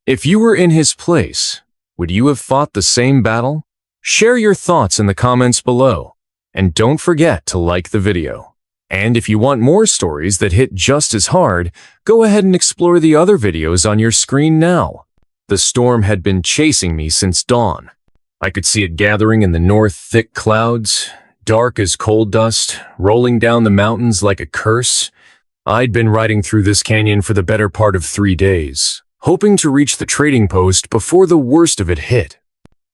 If you were in his place, would you have fought the same battle? Share your thoughts in the comments below, and don't forget to like the video. And if you want more stories that hit just as hard, go ahead and explore the other videos on your screen now. The storm had been chasing me since dawn. I could see it gathering in the north, thick clouds, dark as coal dust, rolling down the mountains like a curse. I'd been riding through this canyon for the better part of 3 days, hoping to reach the trading post before the worst of it hit.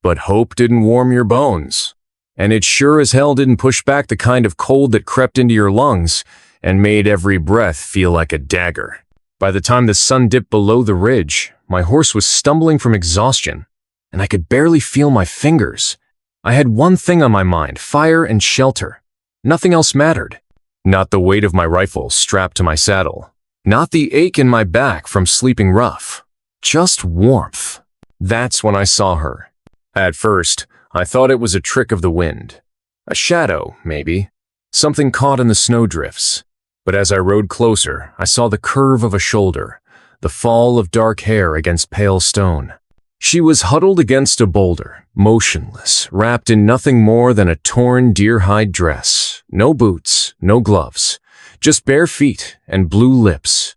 But hope didn't warm your bones, and it sure as hell didn't push back the kind of cold that crept into your lungs and made every breath feel like a dagger. By the time the sun dipped below the ridge, my horse was stumbling from exhaustion, and I could barely feel my fingers. I had one thing on my mind: fire and shelter. Nothing else mattered. Not the weight of my rifle strapped to my saddle. Not the ache in my back from sleeping rough. Just warmth. That's when I saw her. At first, I thought it was a trick of the wind. A shadow, maybe. Something caught in the snowdrifts. But as I rode closer, I saw the curve of a shoulder, the fall of dark hair against pale stone. She was huddled against a boulder, motionless, wrapped in nothing more than a torn deer-hide dress. No boots, no gloves, just bare feet and blue lips.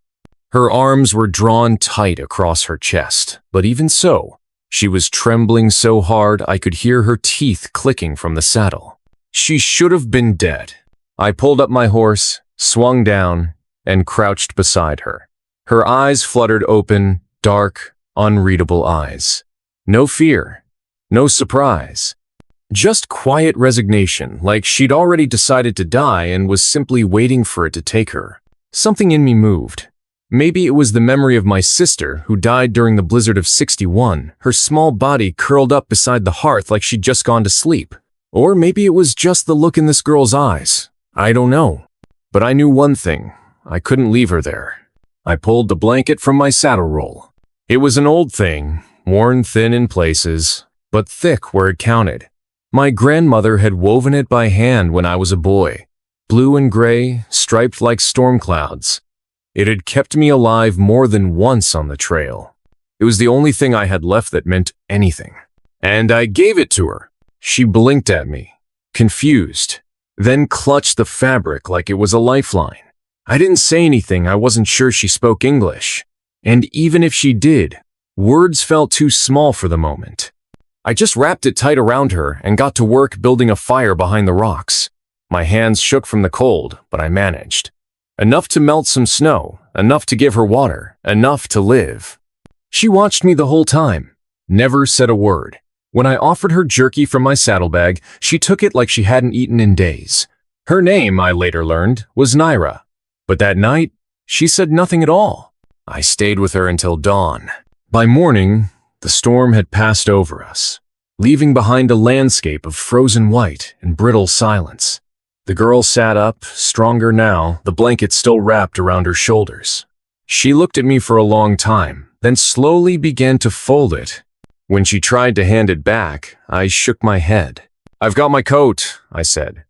Her arms were drawn tight across her chest, but even so, she was trembling so hard I could hear her teeth clicking from the saddle. She should have been dead. I pulled up my horse, swung down, and crouched beside her. Her eyes fluttered open, dark, unreadable eyes. No fear, no surprise. Just quiet resignation, like she'd already decided to die and was simply waiting for it to take her. Something in me moved. Maybe it was the memory of my sister, who died during the blizzard of '61, her small body curled up beside the hearth like she'd just gone to sleep. Or maybe it was just the look in this girl's eyes. I don't know. But I knew one thing: I couldn't leave her there. I pulled the blanket from my saddle roll. It was an old thing, worn thin in places, but thick where it counted. My grandmother had woven it by hand when I was a boy, blue and gray, striped like storm clouds. It had kept me alive more than once on the trail. It was the only thing I had left that meant anything. And I gave it to her. She blinked at me, confused, then clutched the fabric like it was a lifeline. I didn't say anything. I wasn't sure she spoke English. And even if she did, words felt too small for the moment. I just wrapped it tight around her and got to work building a fire behind the rocks. My hands shook from the cold, but I managed. Enough to melt some snow, enough to give her water, enough to live. She watched me the whole time, never said a word. When I offered her jerky from my saddlebag, she took it like she hadn't eaten in days. Her name, I later learned, was Naira. But that night, she said nothing at all. I stayed with her until dawn. By morning, the storm had passed over us, leaving behind a landscape of frozen white and brittle silence. The girl sat up, stronger now, the blanket still wrapped around her shoulders. She looked at me for a long time, then slowly began to fold it. When she tried to hand it back, I shook my head. "I've got my coat," I said.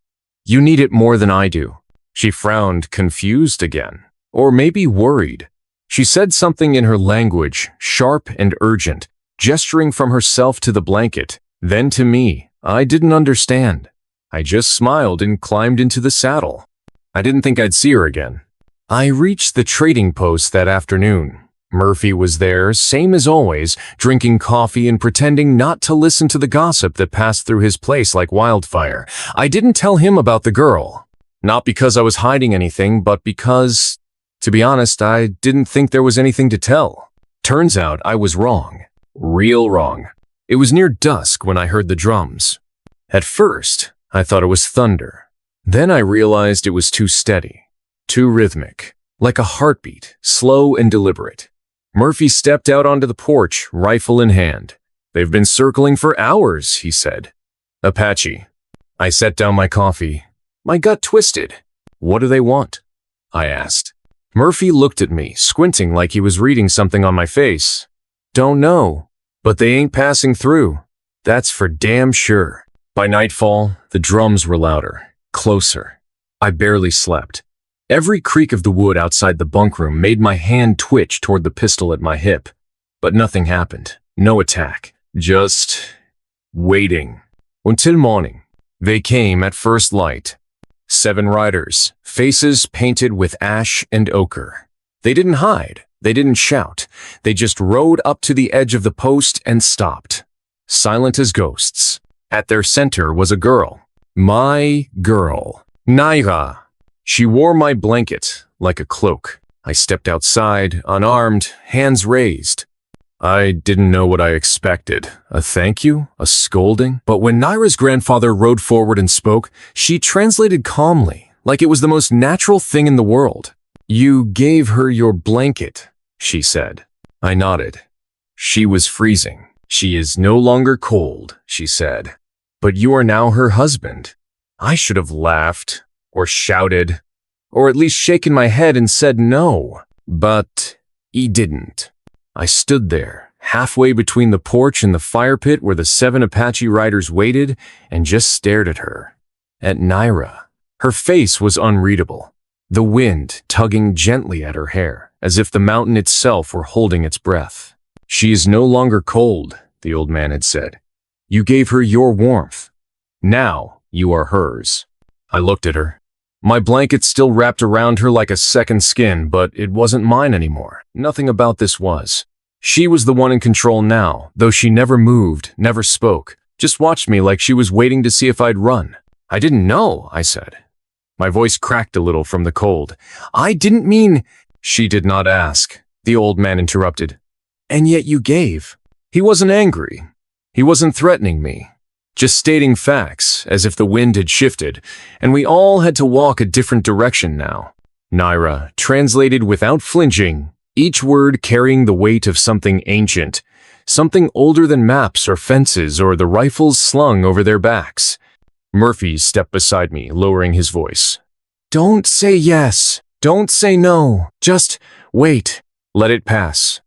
"You need it more than I do." She frowned, confused again, or maybe worried. She said something in her language, sharp and urgent, gesturing from herself to the blanket, then to me. I didn't understand. I just smiled and climbed into the saddle. I didn't think I'd see her again. I reached the trading post that afternoon. Murphy was there, same as always, drinking coffee and pretending not to listen to the gossip that passed through his place like wildfire. I didn't tell him about the girl. Not because I was hiding anything, but because, to be honest, I didn't think there was anything to tell. Turns out I was wrong. Real wrong. It was near dusk when I heard the drums. At first, I thought it was thunder. Then I realized it was too steady, too rhythmic, like a heartbeat, slow and deliberate. Murphy stepped out onto the porch, rifle in hand. "They've been circling for hours," he said. "Apache." I set down my coffee. My gut twisted. "What do they want?" I asked. Murphy looked at me, squinting like he was reading something on my face. "Don't know, but they ain't passing through. That's for damn sure." By nightfall, the drums were louder, closer. I barely slept. Every creak of the wood outside the bunk room made my hand twitch toward the pistol at my hip. But nothing happened. No attack. Just waiting. Until morning. They came at first light. 7 riders, faces painted with ash and ochre. They didn't hide. They didn't shout. They just rode up to the edge of the post and stopped. Silent as ghosts. At their center was a girl. My girl. Naira. She wore my blanket like a cloak. I stepped outside, unarmed, hands raised. I didn't know what I expected. A thank you? A scolding? But when Naira's grandfather rode forward and spoke, she translated calmly, like it was the most natural thing in the world. You gave her your blanket, she said. I nodded. She was freezing. She is no longer cold, she said. But you are now her husband. I should have laughed, or shouted, or at least shaken my head and said no. But he didn't. I stood there, halfway between the porch and the fire pit where the 7 Apache riders waited, and just stared at her. At Naira. Her face was unreadable, the wind tugging gently at her hair, as if the mountain itself were holding its breath. She is no longer cold, the old man had said. You gave her your warmth. Now you are hers. I looked at her. My blanket still wrapped around her like a second skin, but it wasn't mine anymore. Nothing about this was. She was the one in control now, though she never moved, never spoke, just watched me like she was waiting to see if I'd run. I didn't know, I said. My voice cracked a little from the cold. I didn't mean... She did not ask, the old man interrupted. And yet you gave. He wasn't angry. He wasn't threatening me. Just stating facts, as if the wind had shifted, and we all had to walk a different direction now. Naira translated without flinching, each word carrying the weight of something ancient, something older than maps or fences or the rifles slung over their backs. Murphy stepped beside me, lowering his voice. Don't say yes. Don't say no. Just wait. Let it pass.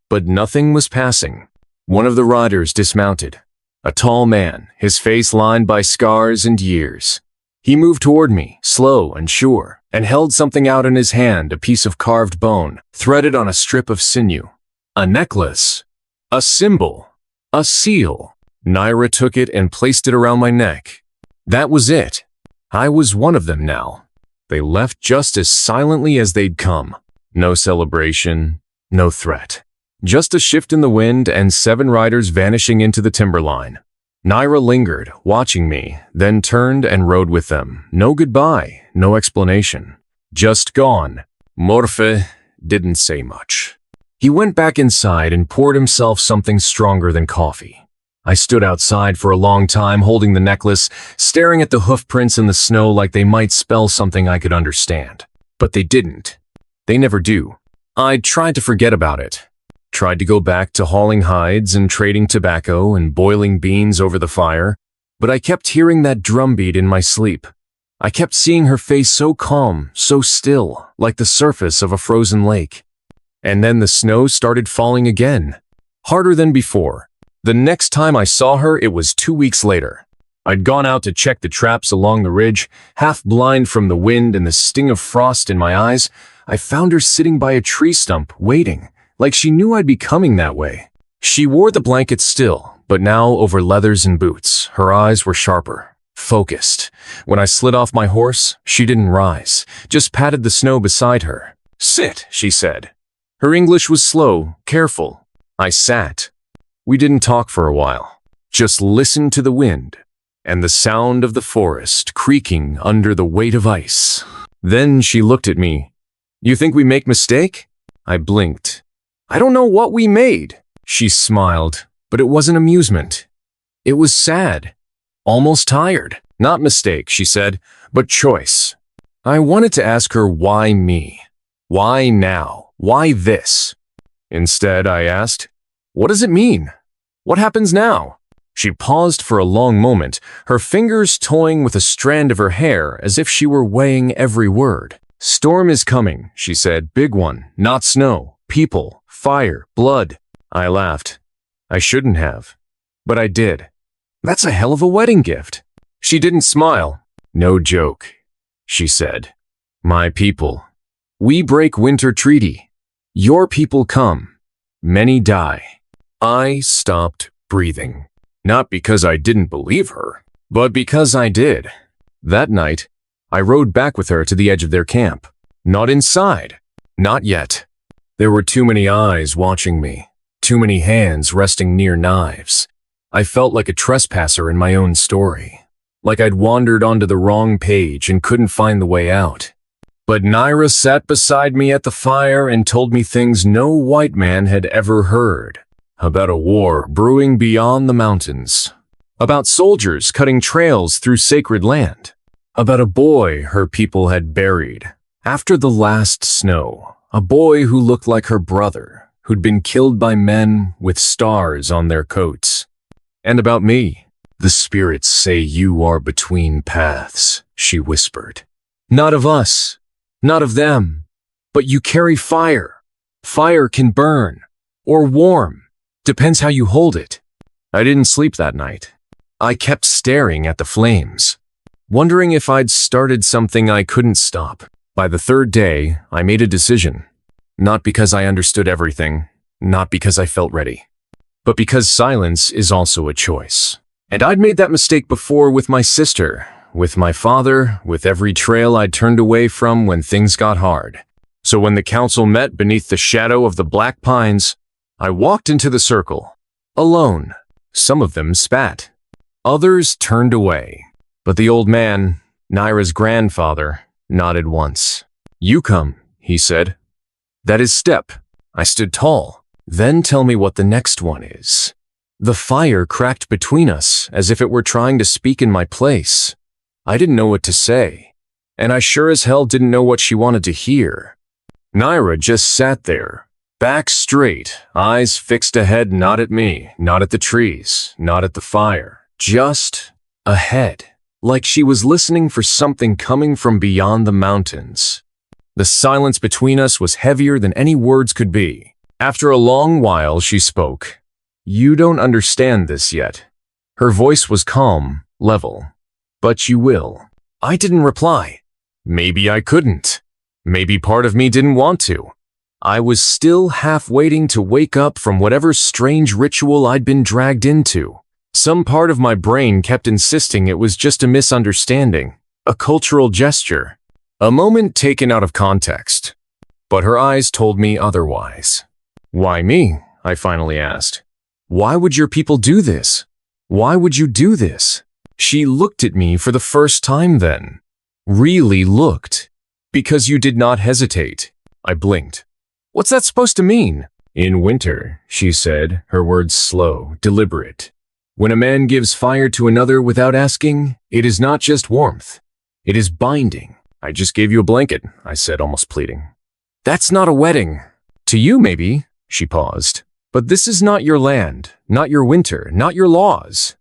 But nothing was passing. One of the riders dismounted. A tall man, his face lined by scars and years. He moved toward me, slow and sure, and held something out in his hand, a piece of carved bone, threaded on a strip of sinew. A necklace. A symbol. A seal. Naira took it and placed it around my neck. That was it. I was one of them now. They left just as silently as they'd come. No celebration, no threat. Just a shift in the wind and 7 riders vanishing into the timberline. Naira lingered, watching me, then turned and rode with them. No goodbye, no explanation. Just gone. Morphe didn't say much. He went back inside and poured himself something stronger than coffee. I stood outside for a long time holding the necklace, staring at the hoof prints in the snow like they might spell something I could understand. But they didn't. They never do. I tried to forget about it. Tried to go back to hauling hides and trading tobacco and boiling beans over the fire, but I kept hearing that drumbeat in my sleep. I kept seeing her face so calm, so still, like the surface of a frozen lake. And then the snow started falling again, harder than before. The next time I saw her, it was 2 weeks later. I'd gone out to check the traps along the ridge, half blind from the wind and the sting of frost in my eyes. I found her sitting by a tree stump, waiting. Like she knew I'd be coming that way. She wore the blanket still, but now over leathers and boots. Her eyes were sharper, focused. When I slid off my horse, she didn't rise, just patted the snow beside her. Sit, she said. Her English was slow, careful. I sat. We didn't talk for a while, just listened to the wind and the sound of the forest creaking under the weight of ice. Then she looked at me. You think we make mistake? I blinked. I don't know what we made. She smiled, but it wasn't amusement. It was sad, almost tired. Not mistake, she said, but choice. I wanted to ask her why me? Why now? Why this? Instead, I asked, what does it mean? What happens now? She paused for a long moment, her fingers toying with a strand of her hair as if she were weighing every word. Storm is coming, she said, big one, not snow, people. Fire, blood. I laughed. I shouldn't have. But I did. That's a hell of a wedding gift. She didn't smile. No joke, she said. My people. We break winter treaty. Your people come. Many die. I stopped breathing. Not because I didn't believe her, but because I did. That night, I rode back with her to the edge of their camp. Not inside. Not yet. There were too many eyes watching me. Too many hands resting near knives. I felt like a trespasser in my own story. Like I'd wandered onto the wrong page and couldn't find the way out. But Naira sat beside me at the fire and told me things no white man had ever heard. About a war brewing beyond the mountains. About soldiers cutting trails through sacred land. About a boy her people had buried. After the last snow, a boy who looked like her brother, who'd been killed by men with stars on their coats. And about me. The spirits say you are between paths, she whispered. Not of us. Not of them. But you carry fire. Fire can burn. Or warm. Depends how you hold it. I didn't sleep that night. I kept staring at the flames, wondering if I'd started something I couldn't stop. By the third day, I made a decision. Not because I understood everything, not because I felt ready, but because silence is also a choice. And I'd made that mistake before with my sister, with my father, with every trail I'd turned away from when things got hard. So when the council met beneath the shadow of the black pines, I walked into the circle, alone. Some of them spat. Others turned away. But the old man, Naira's grandfather, nodded once. You come, he said. That is step. I stood tall. Then tell me what the next one is. The fire cracked between us as if it were trying to speak in my place. I didn't know what to say, and I sure as hell didn't know what she wanted to hear. Naira just sat there, back straight, eyes fixed ahead, not at me, not at the trees, not at the fire, just ahead, like she was listening for something coming from beyond the mountains. The silence between us was heavier than any words could be. After a long while, she spoke. You don't understand this yet. Her voice was calm, level. But you will. I didn't reply. Maybe I couldn't. Maybe part of me didn't want to. I was still half waiting to wake up from whatever strange ritual I'd been dragged into. Some part of my brain kept insisting it was just a misunderstanding, a cultural gesture, a moment taken out of context. But her eyes told me otherwise. Why me? I finally asked. Why would your people do this? Why would you do this? She looked at me for the first time then. Really looked. Because you did not hesitate. I blinked. What's that supposed to mean? In winter, she said, her words slow, deliberate. When a man gives fire to another without asking, it is not just warmth. It is binding. I just gave you a blanket, I said, almost pleading. That's not a wedding. To you, maybe, she paused. But this is not your land, not your winter, not your laws.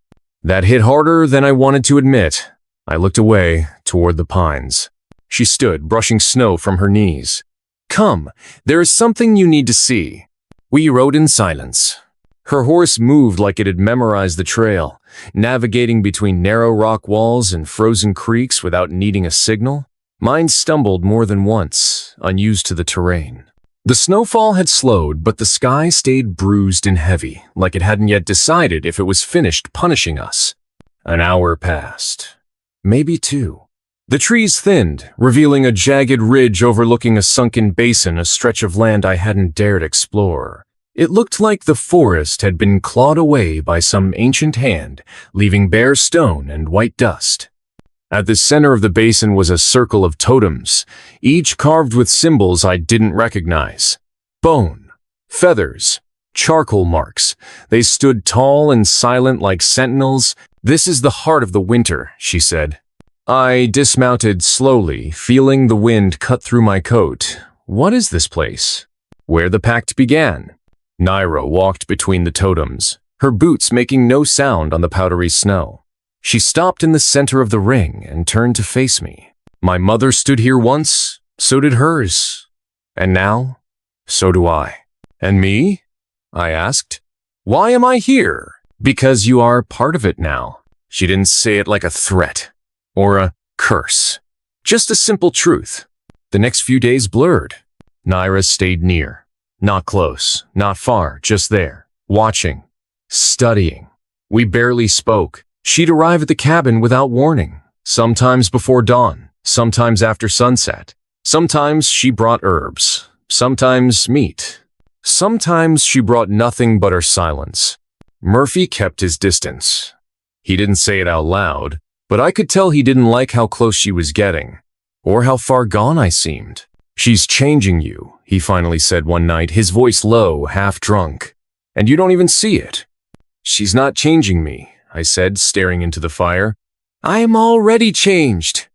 That hit harder than I wanted to admit. I looked away, toward the pines. She stood, brushing snow from her knees. Come, there is something you need to see. We rode in silence. Her horse moved like it had memorized the trail, navigating between narrow rock walls and frozen creeks without needing a signal. Mine stumbled more than once, unused to the terrain. The snowfall had slowed, but the sky stayed bruised and heavy, like it hadn't yet decided if it was finished punishing us. An hour passed. Maybe two. The trees thinned, revealing a jagged ridge overlooking a sunken basin, a stretch of land I hadn't dared explore. It looked like the forest had been clawed away by some ancient hand, leaving bare stone and white dust. At the center of the basin was a circle of totems, each carved with symbols I didn't recognize. Bone, feathers, charcoal marks. They stood tall and silent like sentinels. This is the heart of the winter, she said. I dismounted slowly, feeling the wind cut through my coat. What is this place? Where the pact began. Naira walked between the totems, her boots making no sound on the powdery snow. She stopped in the center of the ring and turned to face me. My mother stood here once, so did hers. And now, so do I. And me? I asked. Why am I here? Because you are part of it now. She didn't say it like a threat or a curse. Just a simple truth. The next few days blurred. Naira stayed near. Not close, not far, just there, watching, studying. We barely spoke. She'd arrive at the cabin without warning, sometimes before dawn, sometimes after sunset. Sometimes she brought herbs, sometimes meat. Sometimes she brought nothing but her silence. Murphy kept his distance. He didn't say it out loud, but I could tell he didn't like how close she was getting, or how far gone I seemed. "She's changing you," he finally said one night, his voice low, half drunk. "And you don't even see it." "She's not changing me," I said, staring into the fire. "I am already changed."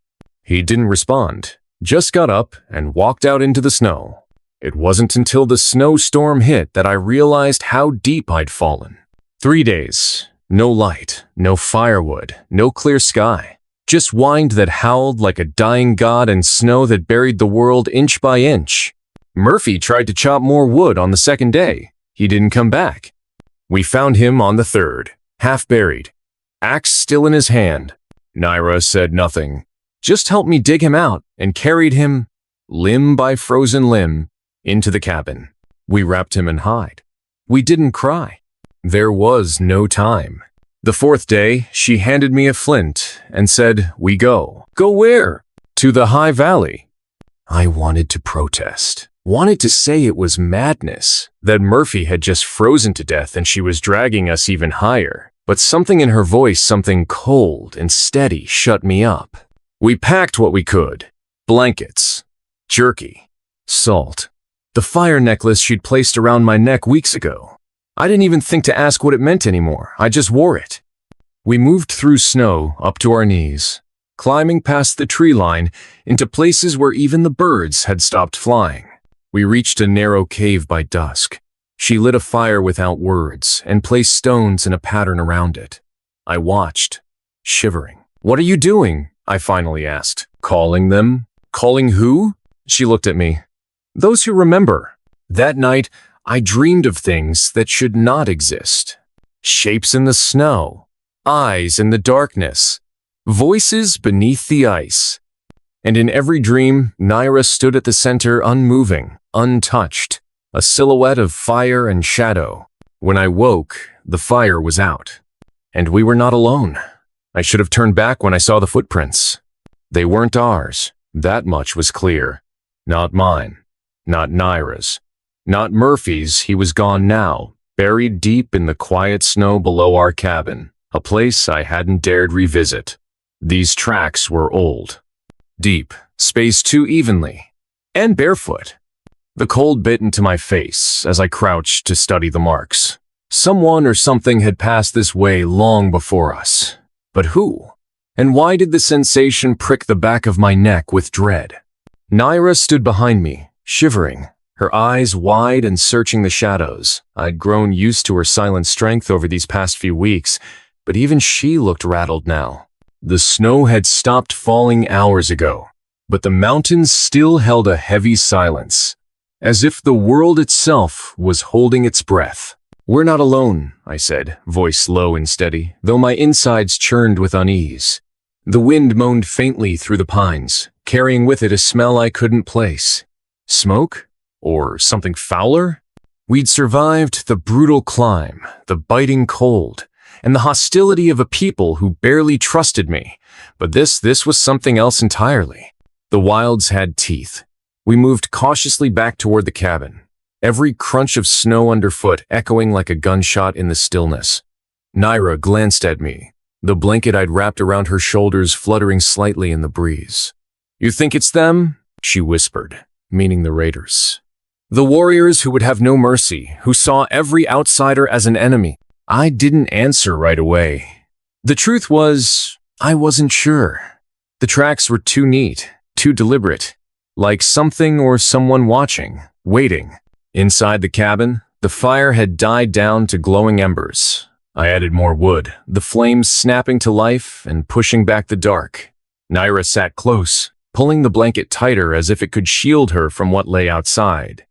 He didn't respond, just got up and walked out into the snow. It wasn't until the snowstorm hit that I realized how deep I'd fallen. 3 days, no light, no firewood, no clear sky. Just wind that howled like a dying god and snow that buried the world inch by inch. Murphy tried to chop more wood on the second day. He didn't come back. We found him on the third, half buried, axe still in his hand. Naira said nothing, just helped me dig him out and carried him, limb by frozen limb, into the cabin. We wrapped him in hide. We didn't cry. There was no time. The fourth day, she handed me a flint and said, "We go." "Go where?" "To the High Valley." I wanted to protest. Wanted to say it was madness, that Murphy had just frozen to death and she was dragging us even higher. But something in her voice, something cold and steady, shut me up. We packed what we could. Blankets, jerky, salt, the fire necklace she'd placed around my neck weeks ago. I didn't even think to ask what it meant anymore. I just wore it. We moved through snow up to our knees, climbing past the tree line into places where even the birds had stopped flying. We reached a narrow cave by dusk. She lit a fire without words and placed stones in a pattern around it. I watched, shivering. "What are you doing?" I finally asked. "Calling them." "Calling who?" She looked at me. "Those who remember." That night, I dreamed of things that should not exist. Shapes in the snow, eyes in the darkness, voices beneath the ice. And in every dream, Naira stood at the center, unmoving, untouched, a silhouette of fire and shadow. When I woke, the fire was out. And we were not alone. I should have turned back when I saw the footprints. They weren't ours. That much was clear. Not mine. Not Naira's. Not Murphy's. He was gone now, buried deep in the quiet snow below our cabin, a place I hadn't dared revisit. These tracks were old, deep, spaced too evenly, and barefoot. The cold bit into my face as I crouched to study the marks. Someone or something had passed this way long before us. But who? And why did the sensation prick the back of my neck with dread? Naira stood behind me, shivering, her eyes wide and searching the shadows. I'd grown used to her silent strength over these past few weeks, but even she looked rattled now. The snow had stopped falling hours ago, but the mountains still held a heavy silence, as if the world itself was holding its breath. "We're not alone," I said, voice low and steady, though my insides churned with unease. The wind moaned faintly through the pines, carrying with it a smell I couldn't place. Smoke? Or something fouler? We'd survived the brutal climb, the biting cold, and the hostility of a people who barely trusted me. But this was something else entirely. The wilds had teeth. We moved cautiously back toward the cabin, every crunch of snow underfoot echoing like a gunshot in the stillness. Naira glanced at me, the blanket I'd wrapped around her shoulders fluttering slightly in the breeze. "You think it's them?" she whispered, meaning the raiders. The warriors who would have no mercy, who saw every outsider as an enemy. I didn't answer right away. The truth was, I wasn't sure. The tracks were too neat, too deliberate, like something or someone watching, waiting. Inside the cabin, the fire had died down to glowing embers. I added more wood, the flames snapping to life and pushing back the dark. Naira sat close, pulling the blanket tighter as if it could shield her from what lay outside.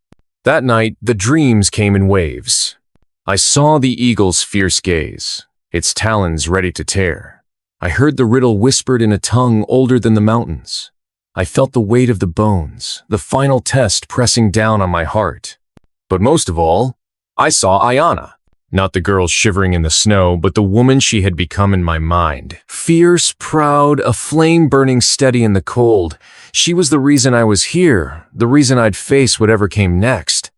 That night, the dreams came in waves. I saw the eagle's fierce gaze, its talons ready to tear. I heard the riddle whispered in a tongue older than the mountains. I felt the weight of the bones, the final test pressing down on my heart. But most of all, I saw Ayana. Not the girl shivering in the snow, but the woman she had become in my mind. Fierce, proud, a flame burning steady in the cold. She was the reason I was here, the reason I'd face whatever came next.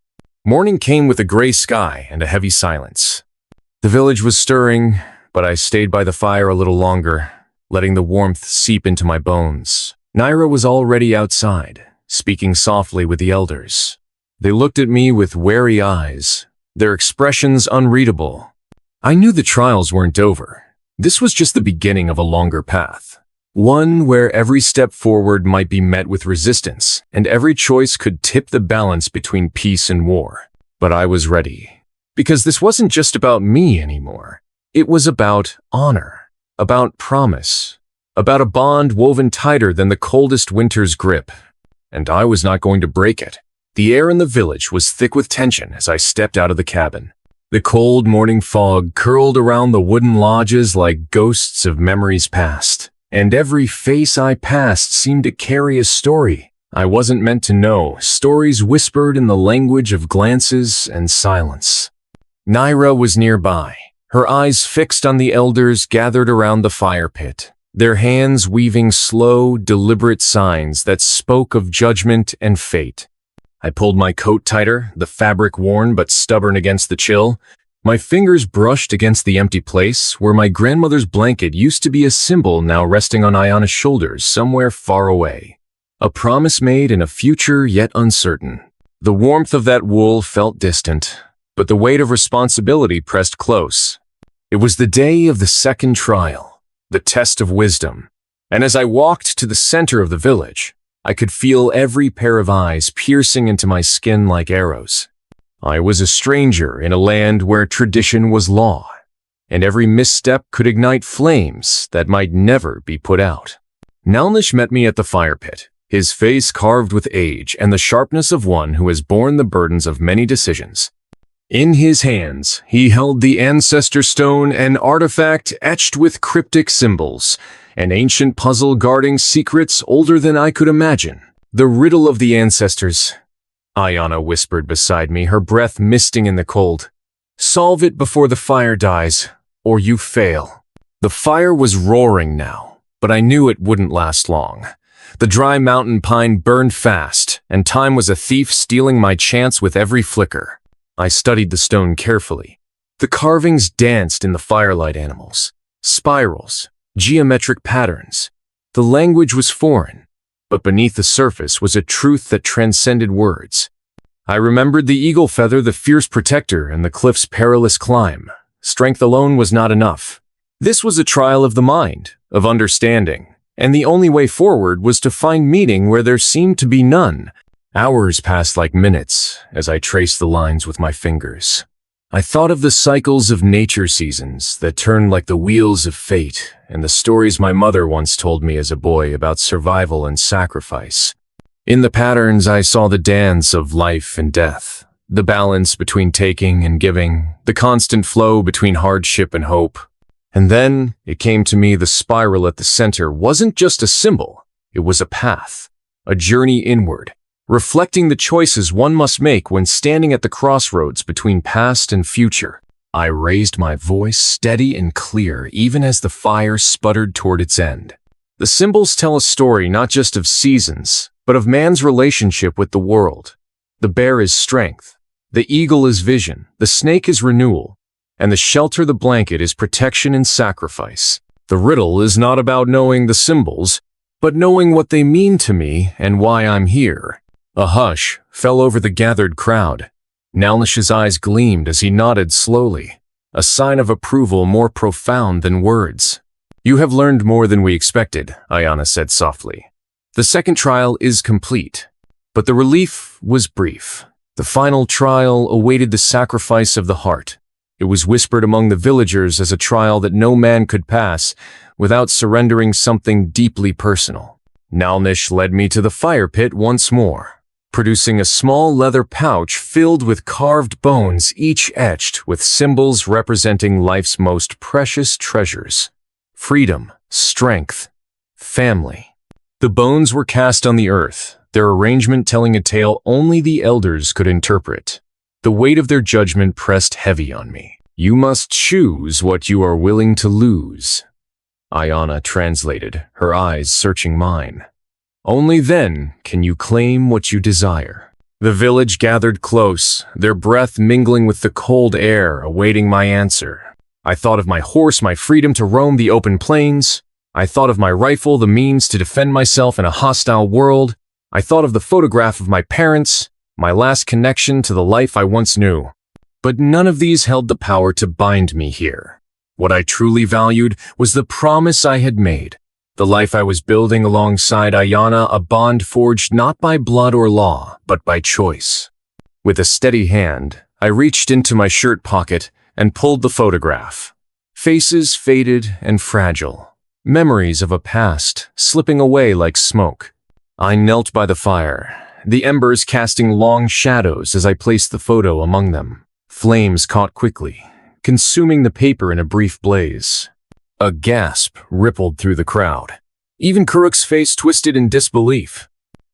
Morning came with a gray sky and a heavy silence. The village was stirring, but I stayed by the fire a little longer, letting the warmth seep into my bones. Naira was already outside, speaking softly with the elders. They looked at me with wary eyes, their expressions unreadable. I knew the trials weren't over. This was just the beginning of a longer path. One where every step forward might be met with resistance, and every choice could tip the balance between peace and war. But I was ready. Because this wasn't just about me anymore. It was about honor, about promise, about a bond woven tighter than the coldest winter's grip. And I was not going to break it. The air in the village was thick with tension as I stepped out of the cabin. The cold morning fog curled around the wooden lodges like ghosts of memories past. And every face I passed seemed to carry a story I wasn't meant to know, stories whispered in the language of glances and silence. Naira was nearby, her eyes fixed on the elders gathered around the fire pit, their hands weaving slow, deliberate signs that spoke of judgment and fate. I pulled my coat tighter, the fabric worn but stubborn against the chill. My fingers brushed against the empty place where my grandmother's blanket used to be a symbol now resting on Ayana's shoulders somewhere far away. A promise made in a future yet uncertain. The warmth of that wool felt distant, but the weight of responsibility pressed close. It was the day of the second trial, the test of wisdom. And as I walked to the center of the village, I could feel every pair of eyes piercing into my skin like arrows. I was a stranger in a land where tradition was law, and every misstep could ignite flames that might never be put out. Nalnish met me at the fire pit, his face carved with age and the sharpness of one who has borne the burdens of many decisions. In his hands, he held the ancestor stone, an artifact etched with cryptic symbols, an ancient puzzle guarding secrets older than I could imagine. The riddle of the ancestors, Ayana whispered beside me, her breath misting in the cold. Solve it before the fire dies, or you fail. The fire was roaring now, but I knew it wouldn't last long. The dry mountain pine burned fast, and time was a thief stealing my chance with every flicker. I studied the stone carefully. The carvings danced in the firelight, animals, spirals, geometric patterns. The language was foreign, but beneath the surface was a truth that transcended words. I remembered the eagle feather, the fierce protector, and the cliff's perilous climb. Strength alone was not enough. This was a trial of the mind, of understanding, and the only way forward was to find meaning where there seemed to be none. Hours passed like minutes as I traced the lines with my fingers. I thought of the cycles of nature seasons that turned like the wheels of fate, and the stories my mother once told me as a boy about survival and sacrifice. In the patterns, I saw the dance of life and death, the balance between taking and giving, the constant flow between hardship and hope. And then it came to me, the spiral at the center wasn't just a symbol, it was a path, a journey inward, reflecting the choices one must make when standing at the crossroads between past and future. I raised my voice steady and clear even as the fire sputtered toward its end. The symbols tell a story not just of seasons, but of man's relationship with the world. The bear is strength, the eagle is vision, the snake is renewal, and the shelter, the blanket, is protection and sacrifice. The riddle is not about knowing the symbols, but knowing what they mean to me and why I'm here. A hush fell over the gathered crowd. Nalnish's eyes gleamed as he nodded slowly, a sign of approval more profound than words. You have learned more than we expected, Ayana said softly. The second trial is complete, but the relief was brief. The final trial awaited the sacrifice of the heart. It was whispered among the villagers as a trial that no man could pass without surrendering something deeply personal. Nalnish led me to the fire pit once more, producing a small leather pouch filled with carved bones, each etched with symbols representing life's most precious treasures: freedom, strength, family. The bones were cast on the earth, their arrangement telling a tale only the elders could interpret. The weight of their judgment pressed heavy on me. "You must choose what you are willing to lose," Ayana translated, her eyes searching mine. "Only then can you claim what you desire." The village gathered close, their breath mingling with the cold air, awaiting my answer. I thought of my horse, my freedom to roam the open plains. I thought of my rifle, the means to defend myself in a hostile world. I thought of the photograph of my parents, my last connection to the life I once knew. But none of these held the power to bind me here. What I truly valued was the promise I had made, the life I was building alongside Ayana, a bond forged not by blood or law, but by choice. With a steady hand, I reached into my shirt pocket and pulled the photograph. Faces faded and fragile, memories of a past slipping away like smoke. I knelt by the fire, the embers casting long shadows as I placed the photo among them. Flames caught quickly, consuming the paper in a brief blaze. A gasp rippled through the crowd. Even Kuruk's face twisted in disbelief.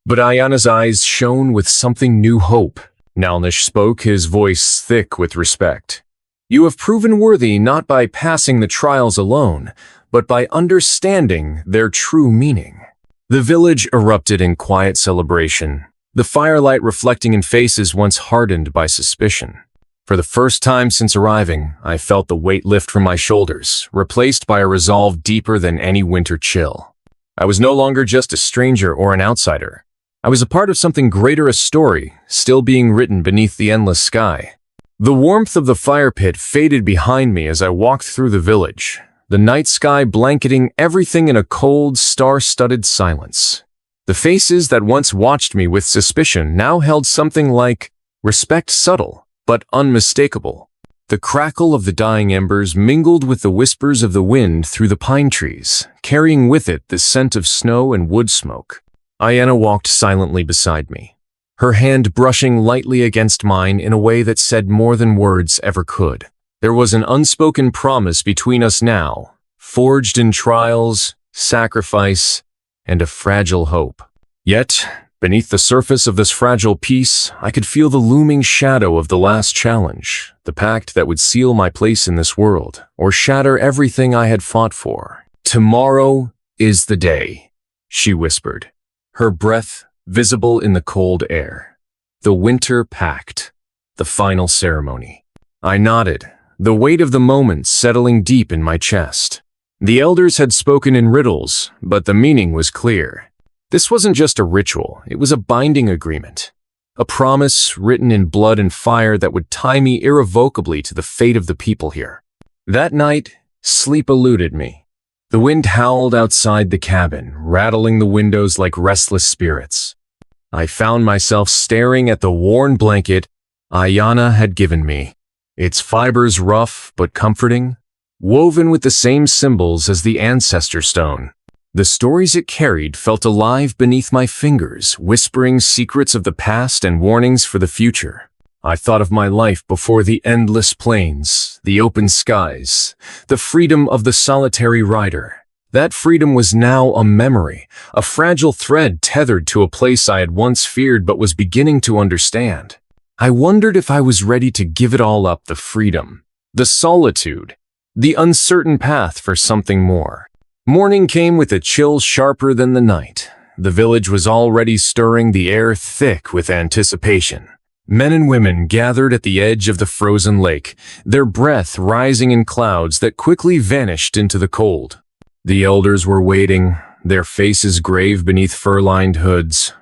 But Ayana's eyes shone with something new hope. Nalnish spoke, his voice thick with respect. "You have proven worthy not by passing the trials alone, but by understanding their true meaning." The village erupted in quiet celebration, the firelight reflecting in faces once hardened by suspicion. For the first time since arriving, I felt the weight lift from my shoulders, replaced by a resolve deeper than any winter chill. I was no longer just a stranger or an outsider. I was a part of something greater, a story, still being written beneath the endless sky. The warmth of the fire pit faded behind me as I walked through the village, the night sky blanketing everything in a cold, star-studded silence. The faces that once watched me with suspicion now held something like respect, subtle but unmistakable. The crackle of the dying embers mingled with the whispers of the wind through the pine trees, carrying with it the scent of snow and wood smoke. Ayana walked silently beside me, her hand brushing lightly against mine in a way that said more than words ever could. There was an unspoken promise between us now, forged in trials, sacrifice, and a fragile hope. Yet, beneath the surface of this fragile peace, I could feel the looming shadow of the last challenge, the pact that would seal my place in this world, or shatter everything I had fought for. "Tomorrow is the day," she whispered, her breath visible in the cold air. The winter pact, the final ceremony. I nodded, the weight of the moment settling deep in my chest. The elders had spoken in riddles, but the meaning was clear. This wasn't just a ritual, it was a binding agreement. A promise written in blood and fire that would tie me irrevocably to the fate of the people here. That night, sleep eluded me. The wind howled outside the cabin, rattling the windows like restless spirits. I found myself staring at the worn blanket Ayana had given me, its fibers rough but comforting, woven with the same symbols as the ancestor stone. The stories it carried felt alive beneath my fingers, whispering secrets of the past and warnings for the future. I thought of my life before the endless plains, the open skies, the freedom of the solitary rider. That freedom was now a memory, a fragile thread tethered to a place I had once feared but was beginning to understand. I wondered if I was ready to give it all up, the freedom, the solitude, the uncertain path for something more. Morning came with a chill sharper than the night. The village was already stirring, the air thick with anticipation. Men and women gathered at the edge of the frozen lake, their breath rising in clouds that quickly vanished into the cold. The elders were waiting, their faces grave beneath fur-lined hoods.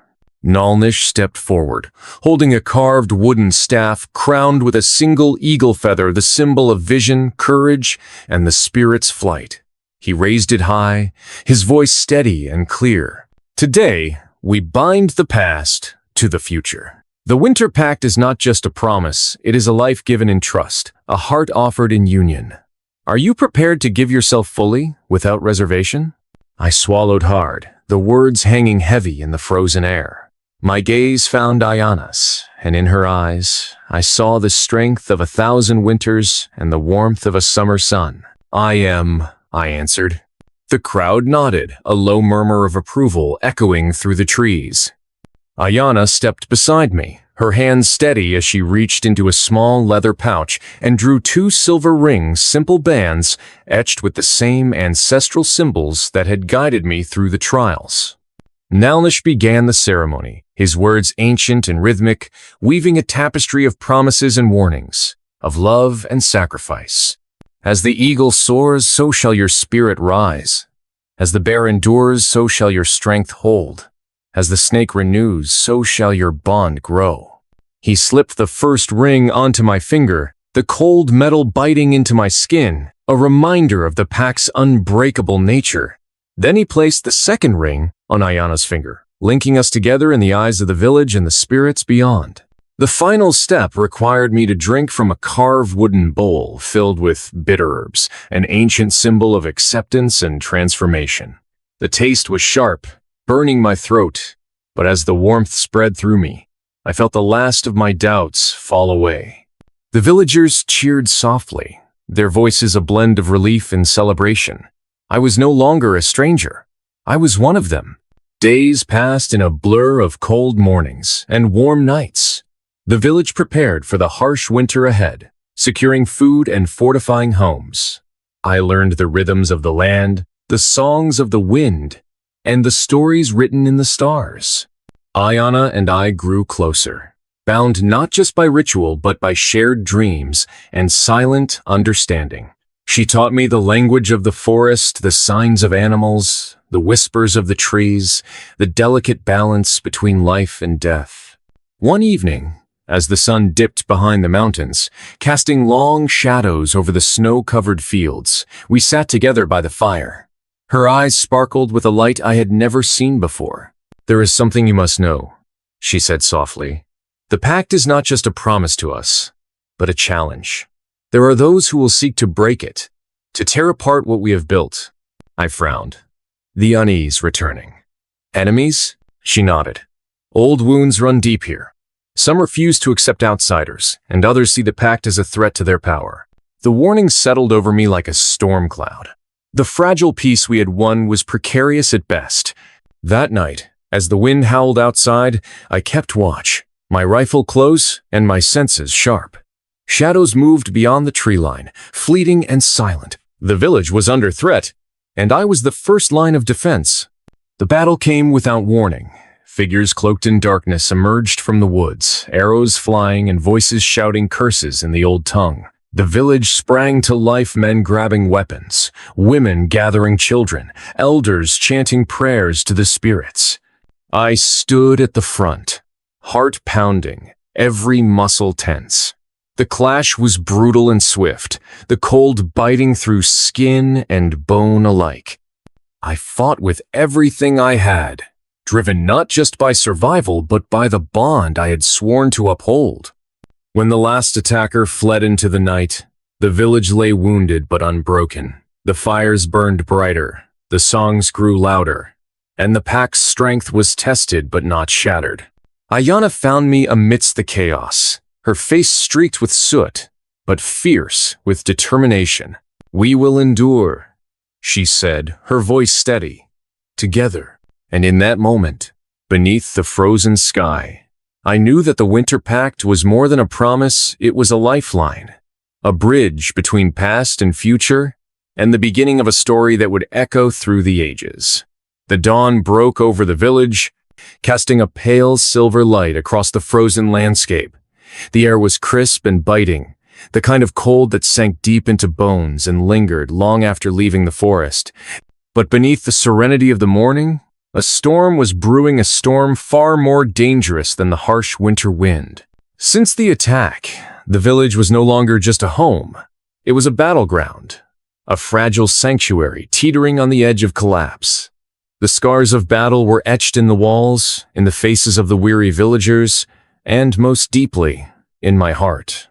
Nalnish stepped forward, holding a carved wooden staff crowned with a single eagle feather, the symbol of vision, courage, and the spirit's flight. He raised it high, his voice steady and clear. "Today, we bind the past to the future." The Winter Pact is not just a promise, it is a life given in trust, a heart offered in union. Are you prepared to give yourself fully, without reservation? I swallowed hard, the words hanging heavy in the frozen air. My gaze found Ayana's, and in her eyes, I saw the strength of 1,000 winters and the warmth of a summer sun. I answered. The crowd nodded, a low murmur of approval echoing through the trees. Ayana stepped beside me, her hand steady as she reached into a small leather pouch and drew 2 silver rings, simple bands, etched with the same ancestral symbols that had guided me through the trials. Nalnish began the ceremony, his words ancient and rhythmic, weaving a tapestry of promises and warnings, of love and sacrifice. As the eagle soars, so shall your spirit rise. As the bear endures, so shall your strength hold. As the snake renews, so shall your bond grow. He slipped the first ring onto my finger, the cold metal biting into my skin, a reminder of the pack's unbreakable nature. Then he placed the second ring on Ayana's finger, linking us together in the eyes of the village and the spirits beyond. The final step required me to drink from a carved wooden bowl filled with bitter herbs, an ancient symbol of acceptance and transformation. The taste was sharp, burning my throat, but as the warmth spread through me, I felt the last of my doubts fall away. The villagers cheered softly, their voices a blend of relief and celebration. I was no longer a stranger. I was one of them. Days passed in a blur of cold mornings and warm nights. The village prepared for the harsh winter ahead, securing food and fortifying homes. I learned the rhythms of the land, the songs of the wind, and the stories written in the stars. Ayana and I grew closer, bound not just by ritual but by shared dreams and silent understanding. She taught me the language of the forest, the signs of animals, the whispers of the trees, the delicate balance between life and death. One evening, as the sun dipped behind the mountains, casting long shadows over the snow-covered fields, we sat together by the fire. Her eyes sparkled with a light I had never seen before. "There is something you must know," she said softly. "The pact is not just a promise to us, but a challenge. There are those who will seek to break it, to tear apart what we have built." I frowned, the unease returning. "Enemies?" She nodded. "Old wounds run deep here. Some refuse to accept outsiders, and others see the pact as a threat to their power." The warning settled over me like a storm cloud. The fragile peace we had won was precarious at best. That night, as the wind howled outside, I kept watch, my rifle close and my senses sharp. Shadows moved beyond the tree line, fleeting and silent. The village was under threat, and I was the first line of defense. The battle came without warning. Figures cloaked in darkness emerged from the woods, arrows flying and voices shouting curses in the old tongue. The village sprang to life, men grabbing weapons, women gathering children, elders chanting prayers to the spirits. I stood at the front, heart pounding, every muscle tense. The clash was brutal and swift, the cold biting through skin and bone alike. I fought with everything I had, driven not just by survival but by the bond I had sworn to uphold. When the last attacker fled into the night, the village lay wounded but unbroken. The fires burned brighter, the songs grew louder, and the pack's strength was tested but not shattered. Ayana found me amidst the chaos, her face streaked with soot, but fierce with determination. "We will endure," she said, her voice steady. "Together." And in that moment, beneath the frozen sky, I knew that the Winter Pact was more than a promise, it was a lifeline, a bridge between past and future, and the beginning of a story that would echo through the ages. The dawn broke over the village, casting a pale silver light across the frozen landscape. The air was crisp and biting, the kind of cold that sank deep into bones and lingered long after leaving the forest. But beneath the serenity of the morning, a storm was brewing, a storm far more dangerous than the harsh winter wind. Since the attack, the village was no longer just a home. It was a battleground, a fragile sanctuary teetering on the edge of collapse. The scars of battle were etched in the walls, in the faces of the weary villagers, and most deeply, in my heart.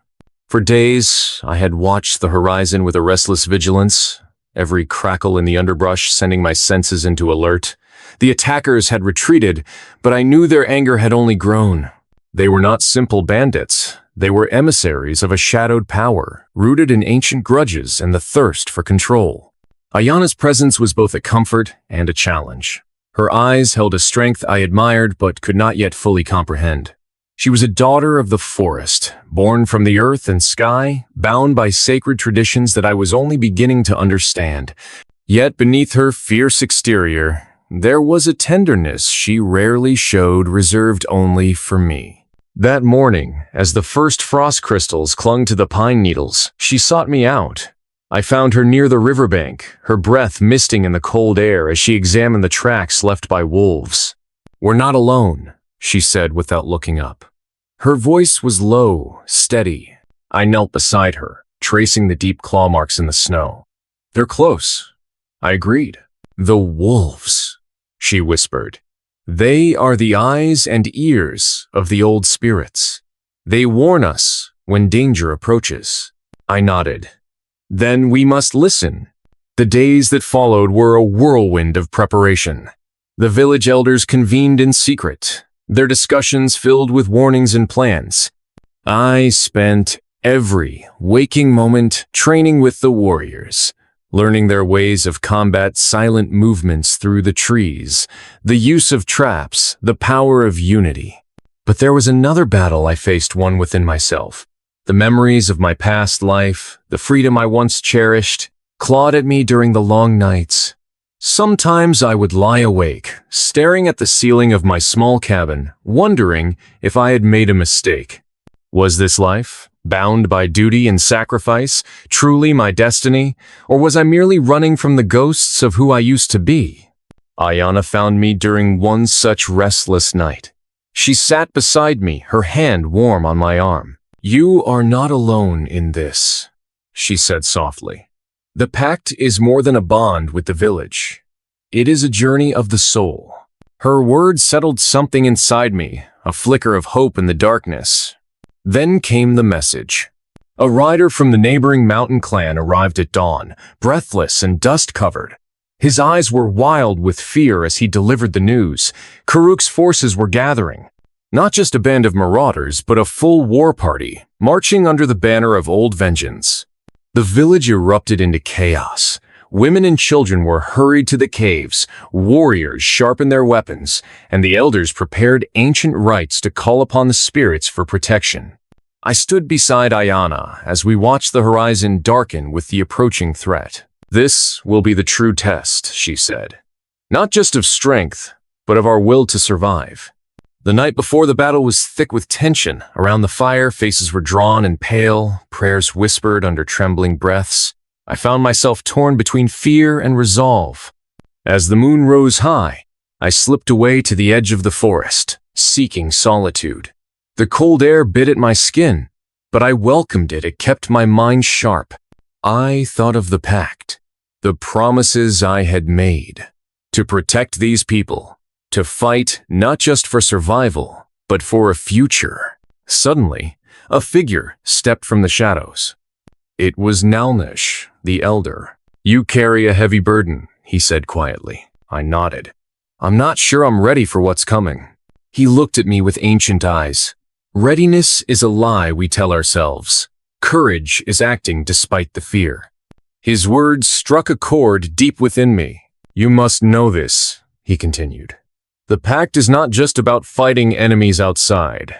For days, I had watched the horizon with a restless vigilance, every crackle in the underbrush sending my senses into alert. The attackers had retreated, but I knew their anger had only grown. They were not simple bandits. They were emissaries of a shadowed power, rooted in ancient grudges and the thirst for control. Ayana's presence was both a comfort and a challenge. Her eyes held a strength I admired but could not yet fully comprehend. She was a daughter of the forest, born from the earth and sky, bound by sacred traditions that I was only beginning to understand. Yet beneath her fierce exterior, there was a tenderness she rarely showed, reserved only for me. That morning, as the first frost crystals clung to the pine needles, she sought me out. I found her near the riverbank, her breath misting in the cold air as she examined the tracks left by wolves. "We're not alone," she said without looking up. Her voice was low, steady. I knelt beside her, tracing the deep claw marks in the snow. "They're close," I agreed. "The wolves," she whispered. "They are the eyes and ears of the old spirits. They warn us when danger approaches." I nodded. "Then we must listen." The days that followed were a whirlwind of preparation. The village elders convened in secret, their discussions filled with warnings and plans. I spent every waking moment training with the warriors, learning their ways of combat, silent movements through the trees, the use of traps, the power of unity. But there was another battle I faced, one within myself. The memories of my past life, the freedom I once cherished, clawed at me during the long nights. Sometimes I would lie awake, staring at the ceiling of my small cabin, wondering if I had made a mistake. Was this life, bound by duty and sacrifice, truly my destiny, or was I merely running from the ghosts of who I used to be? Ayana found me during one such restless night. She sat beside me, her hand warm on my arm. "You are not alone in this," she said softly. "The pact is more than a bond with the village. It is a journey of the soul." Her words settled something inside me, a flicker of hope in the darkness. Then came the message. A rider from the neighboring mountain clan arrived at dawn, breathless and dust-covered. His eyes were wild with fear as he delivered the news. Karuk's forces were gathering. Not just a band of marauders, but a full war party, marching under the banner of old vengeance. The village erupted into chaos. Women and children were hurried to the caves, warriors sharpened their weapons, and the elders prepared ancient rites to call upon the spirits for protection. I stood beside Ayana as we watched the horizon darken with the approaching threat. "This will be the true test," she said. "Not just of strength, but of our will to survive." The night before the battle was thick with tension. Around the fire, faces were drawn and pale, prayers whispered under trembling breaths. I found myself torn between fear and resolve. As the moon rose high, I slipped away to the edge of the forest, seeking solitude. The cold air bit at my skin, but I welcomed it. It kept my mind sharp. I thought of the pact, the promises I had made, to protect these people. To fight not just for survival, but for a future. Suddenly, a figure stepped from the shadows. It was Nalnish, the elder. "You carry a heavy burden," he said quietly. I nodded. "I'm not sure I'm ready for what's coming." He looked at me with ancient eyes. "Readiness is a lie we tell ourselves. Courage is acting despite the fear." His words struck a chord deep within me. "You must know this," he continued. "The pact is not just about fighting enemies outside.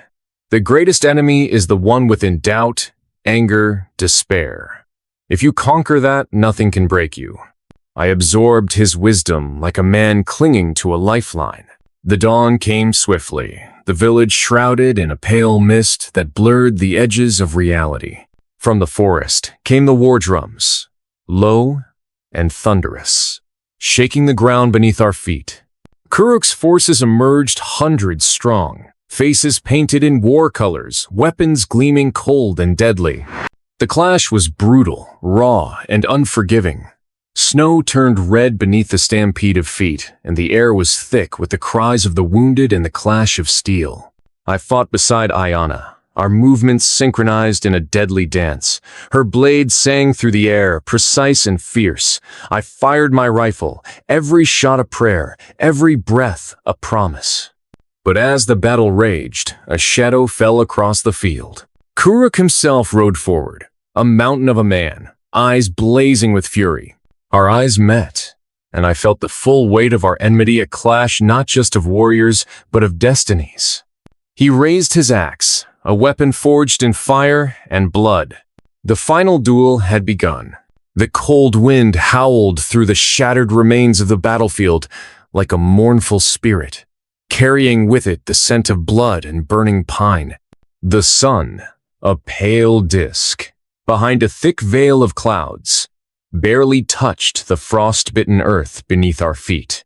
The greatest enemy is the one within: doubt, anger, despair. If you conquer that, nothing can break you." I absorbed his wisdom like a man clinging to a lifeline. The dawn came swiftly, the village shrouded in a pale mist that blurred the edges of reality. From the forest came the war drums, low and thunderous, shaking the ground beneath our feet. Karuk's forces emerged hundreds strong, faces painted in war colors, weapons gleaming cold and deadly. The clash was brutal, raw, and unforgiving. Snow turned red beneath the stampede of feet, and the air was thick with the cries of the wounded and the clash of steel. I fought beside Ayana, our movements synchronized in a deadly dance. Her blade sang through the air, precise and fierce. I fired my rifle, every shot a prayer, every breath a promise. But as the battle raged, a shadow fell across the field. Karuk himself rode forward, a mountain of a man, eyes blazing with fury. Our eyes met, and I felt the full weight of our enmity, a clash not just of warriors, but of destinies. He raised his axe, a weapon forged in fire and blood. The final duel had begun. The cold wind howled through the shattered remains of the battlefield like a mournful spirit, carrying with it the scent of blood and burning pine. The sun, a pale disk, behind a thick veil of clouds, barely touched the frost-bitten earth beneath our feet.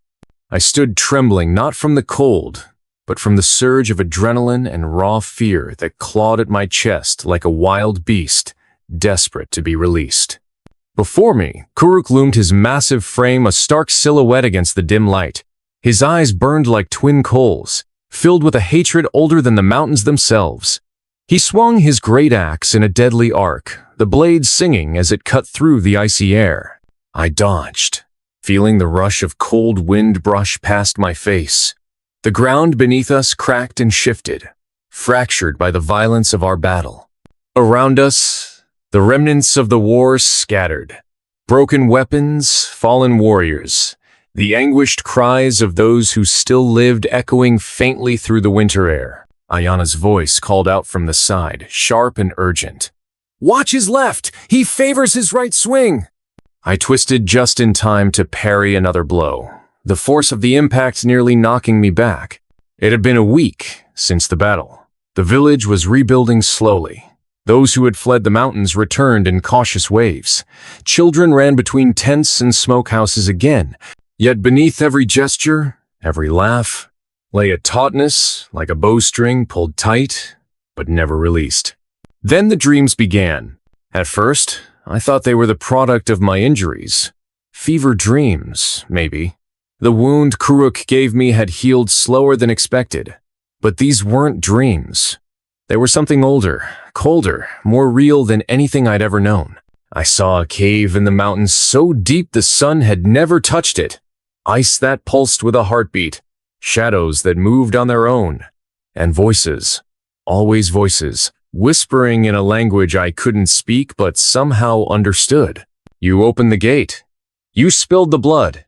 I stood trembling not from the cold, but from the surge of adrenaline and raw fear that clawed at my chest like a wild beast, desperate to be released. Before me, Kuruk loomed, his massive frame a stark silhouette against the dim light. His eyes burned like twin coals, filled with a hatred older than the mountains themselves. He swung his great axe in a deadly arc, the blade singing as it cut through the icy air. I dodged, feeling the rush of cold wind brush past my face. The ground beneath us cracked and shifted, fractured by the violence of our battle. Around us, the remnants of the war scattered. Broken weapons, fallen warriors, the anguished cries of those who still lived echoing faintly through the winter air. Ayana's voice called out from the side, sharp and urgent. "Watch his left! He favors his right swing!" I twisted just in time to parry another blow, the force of the impact nearly knocking me back. It had been a week since the battle. The village was rebuilding slowly. Those who had fled the mountains returned in cautious waves. Children ran between tents and smokehouses again. Yet beneath every gesture, every laugh, lay a tautness like a bowstring pulled tight, but never released. Then the dreams began. At first, I thought they were the product of my injuries. Fever dreams, maybe. The wound Kuruk gave me had healed slower than expected. But these weren't dreams. They were something older, colder, more real than anything I'd ever known. I saw a cave in the mountains so deep the sun had never touched it. Ice that pulsed with a heartbeat, shadows that moved on their own, and voices, always voices, whispering in a language I couldn't speak but somehow understood. You opened the gate. You spilled the blood.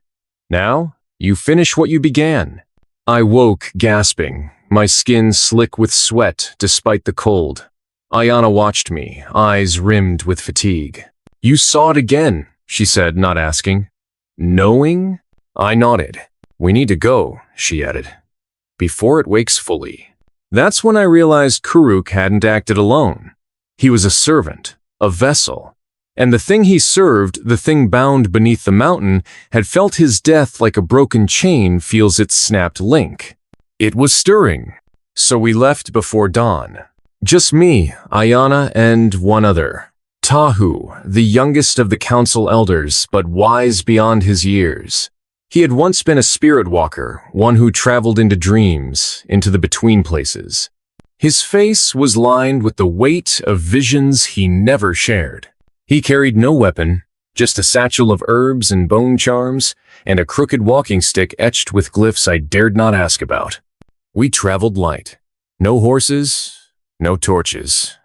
Now, you finish what you began. I woke, gasping, my skin slick with sweat despite the cold. Ayana watched me, eyes rimmed with fatigue. You saw it again, she said, not asking. Knowing? I nodded. We need to go, she added, before it wakes fully. That's when I realized Kuruk hadn't acted alone. He was a servant, a vessel. And the thing he served, the thing bound beneath the mountain, had felt his death like a broken chain feels its snapped link. It was stirring. So we left before dawn. Just me, Ayana, and one other. Tahu, the youngest of the council elders, but wise beyond his years. He had once been a spirit walker, one who traveled into dreams, into the between places. His face was lined with the weight of visions he never shared. He carried no weapon, just a satchel of herbs and bone charms, and a crooked walking stick etched with glyphs I dared not ask about. We traveled light. No horses, no torches.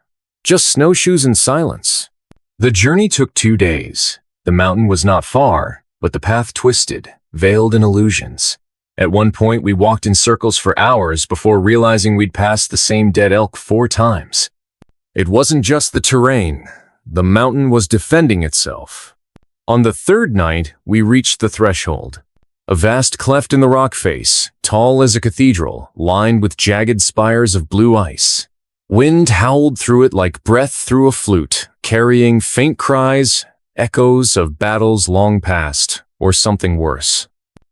Just snowshoes and silence. The journey took 2 days. The mountain was not far, but the path twisted, veiled in illusions. At one point, we walked in circles for hours before realizing we'd passed the same dead elk 4 times. It wasn't just the terrain. The mountain was defending itself. On the 3rd night, we reached the threshold. A vast cleft in the rock face, tall as a cathedral, lined with jagged spires of blue ice. Wind howled through it like breath through a flute, carrying faint cries, echoes of battles long past, or something worse.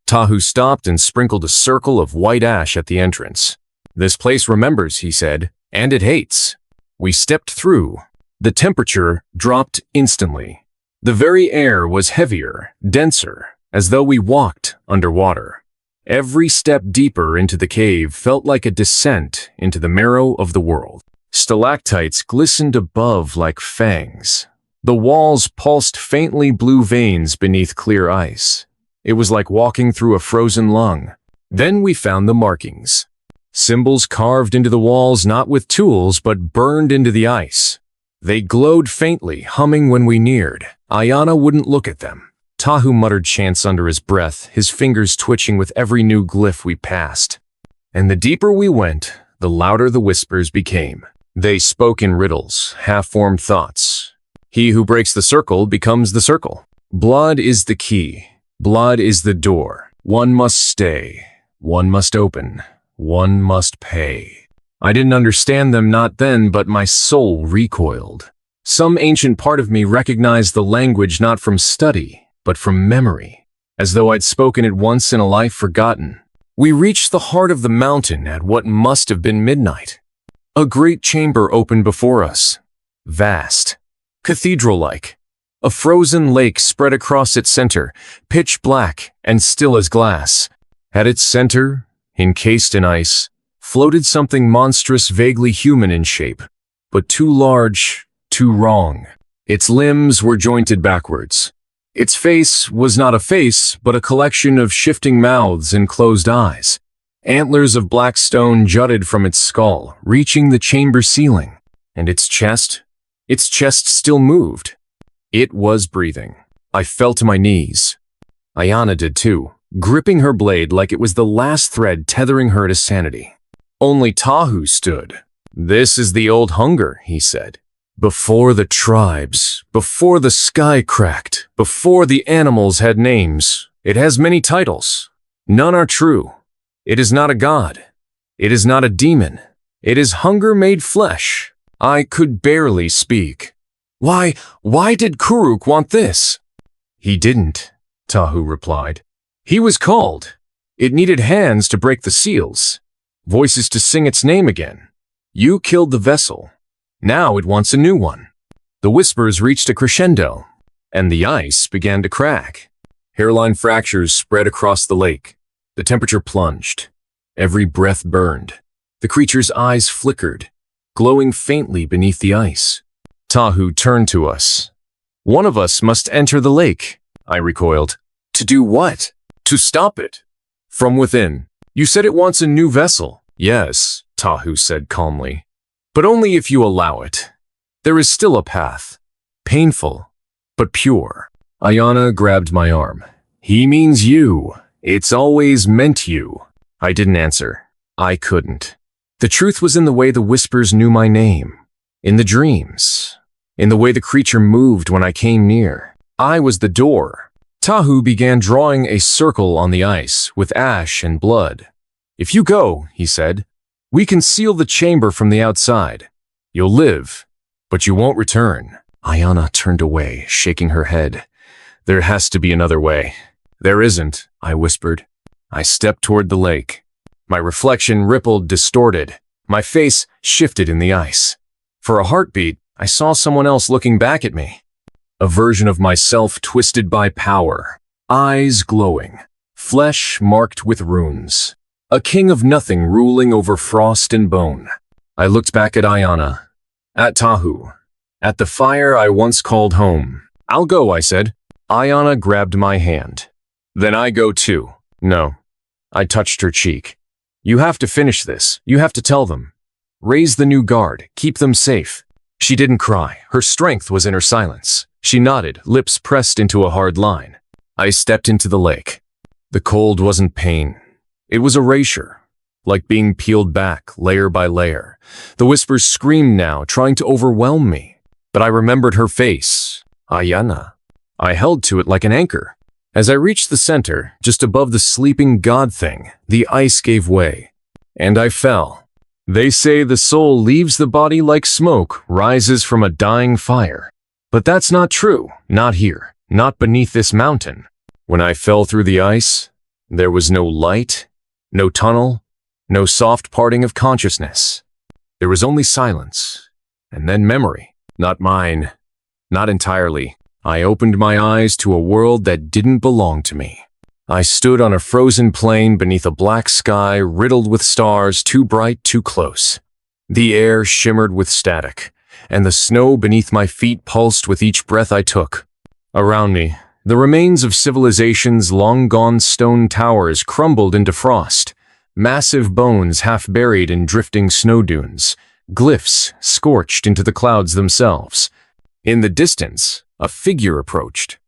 Tahu stopped and sprinkled a circle of white ash at the entrance. This place remembers, he said, and it hates. We stepped through. The temperature dropped instantly. The very air was heavier, denser, as though we walked underwater. Every step deeper into the cave felt like a descent into the marrow of the world. Stalactites glistened above like fangs. The walls pulsed faintly blue veins beneath clear ice. It was like walking through a frozen lung. Then we found the markings. Symbols carved into the walls not with tools but burned into the ice. They glowed faintly, humming when we neared. Ayana wouldn't look at them. Tahu muttered chants under his breath, his fingers twitching with every new glyph we passed. And the deeper we went, the louder the whispers became. They spoke in riddles, half-formed thoughts. He who breaks the circle becomes the circle. Blood is the key. Blood is the door. One must stay. One must open. One must pay. I didn't understand them not then, but my soul recoiled. Some ancient part of me recognized the language not from study, but from memory, as though I'd spoken it once in a life forgotten. We reached the heart of the mountain at what must have been midnight. A great chamber opened before us, vast, cathedral-like. A frozen lake spread across its center, pitch black and still as glass. At its center, encased in ice, floated something monstrous, vaguely human in shape, but too large, too wrong. Its limbs were jointed backwards. Its face was not a face, but a collection of shifting mouths and closed eyes. Antlers of black stone jutted from its skull, reaching the chamber ceiling. And its chest still moved. It was breathing. I fell to my knees. Ayana did too, gripping her blade like it was the last thread tethering her to sanity. Only Tahu stood. "This is the old hunger," he said. "Before the tribes, before the sky cracked, before the animals had names, it has many titles. None are true. It is not a god. It is not a demon. It is hunger made flesh." I could barely speak. Why did Kuruk want this?" "He didn't," Tahu replied. "He was called. It needed hands to break the seals, voices to sing its name again. You killed the vessel. Now it wants a new one." The whispers reached a crescendo, and the ice began to crack. Hairline fractures spread across the lake. The temperature plunged. Every breath burned. The creature's eyes flickered, glowing faintly beneath the ice. Tahu turned to us. "One of us must enter the lake," I recoiled. "To do what?" "To stop it. From within. You said it wants a new vessel." "Yes," Tahu said calmly. "But only if you allow it. There is still a path. Painful, but pure." Ayana grabbed my arm. "He means you. It's always meant you." I didn't answer. I couldn't. The truth was in the way the whispers knew my name. In the dreams. In the way the creature moved when I came near. I was the door. Tahu began drawing a circle on the ice with ash and blood. "If you go," he said, "we can seal the chamber from the outside. You'll live, but you won't return." Ayana turned away, shaking her head. "There has to be another way." "There isn't," I whispered. I stepped toward the lake. My reflection rippled, distorted. My face shifted in the ice. For a heartbeat, I saw someone else looking back at me. A version of myself twisted by power, eyes glowing, flesh marked with runes. A king of nothing ruling over frost and bone. I looked back at Ayana, at Tahu, at the fire I once called home. "I'll go," I said. Ayana grabbed my hand. "Then I go too." "No." I touched her cheek. "You have to finish this. You have to tell them. Raise the new guard. Keep them safe." She didn't cry. Her strength was in her silence. She nodded, lips pressed into a hard line. I stepped into the lake. The cold wasn't pain. It was erasure, like being peeled back, layer by layer. The whispers screamed now, trying to overwhelm me. But I remembered her face. Ayana. I held to it like an anchor. As I reached the center, just above the sleeping god thing, the ice gave way. And I fell. They say the soul leaves the body like smoke, rises from a dying fire. But that's not true. Not here. Not beneath this mountain. When I fell through the ice, there was no light, no tunnel, no soft parting of consciousness. There was only silence. And then memory. Not mine. Not entirely. I opened my eyes to a world that didn't belong to me. I stood on a frozen plain beneath a black sky riddled with stars too bright, too close. The air shimmered with static, and the snow beneath my feet pulsed with each breath I took. Around me, the remains of civilization's long-gone stone towers crumbled into frost, massive bones half buried in drifting snow dunes, glyphs scorched into the clouds themselves. In the distance, a figure approached.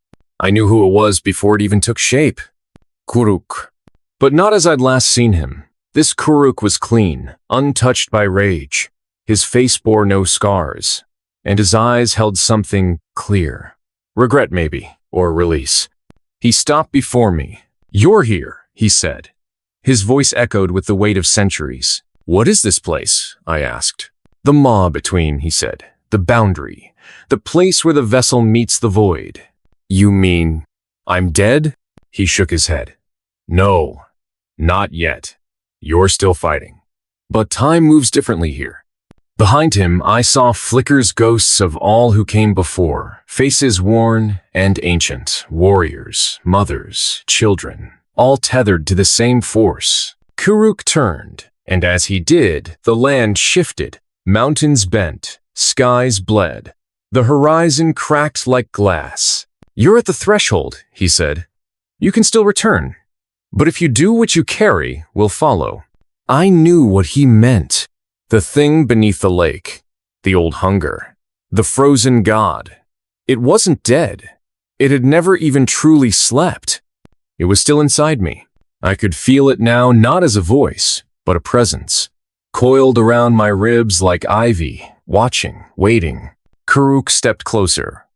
I knew who it was before it even took shape. Kuruk. But not as I'd last seen him. This Kuruk was clean, untouched by rage. His face bore no scars, and his eyes held something clear. Regret maybe, or release. He stopped before me. "You're here," he said. His voice echoed with the weight of centuries. "What is this place?" I asked. "The maw between," he said. "The boundary. The place where the vessel meets the void." "You mean I'm dead?" He shook his head. "No, not yet. You're still fighting. But time moves differently here." Behind him, I saw flickers ghosts of all who came before, faces worn and ancient, warriors, mothers, children, all tethered to the same force. Kuruk turned, and as he did, the land shifted, mountains bent, skies bled. The horizon cracked like glass. "You're at the threshold," he said. "You can still return. But if you do what you carry, we'll follow." I knew what he meant. The thing beneath the lake. The old hunger. The frozen god. It wasn't dead. It had never even truly slept. It was still inside me. I could feel it now, not as a voice, but a presence. Coiled around my ribs like ivy, watching, waiting. Kuruk stepped closer.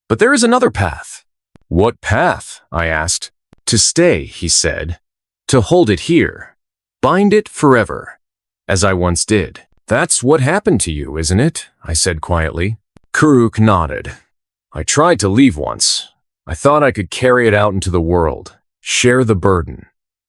"But there is another path." "What path?" I asked. "To stay," he said. "To hold it here. Bind it forever, as I once did." "That's what happened to you, isn't it?" I said quietly. Kuruk nodded. "I tried to leave once. I thought I could carry it out into the world, share the burden.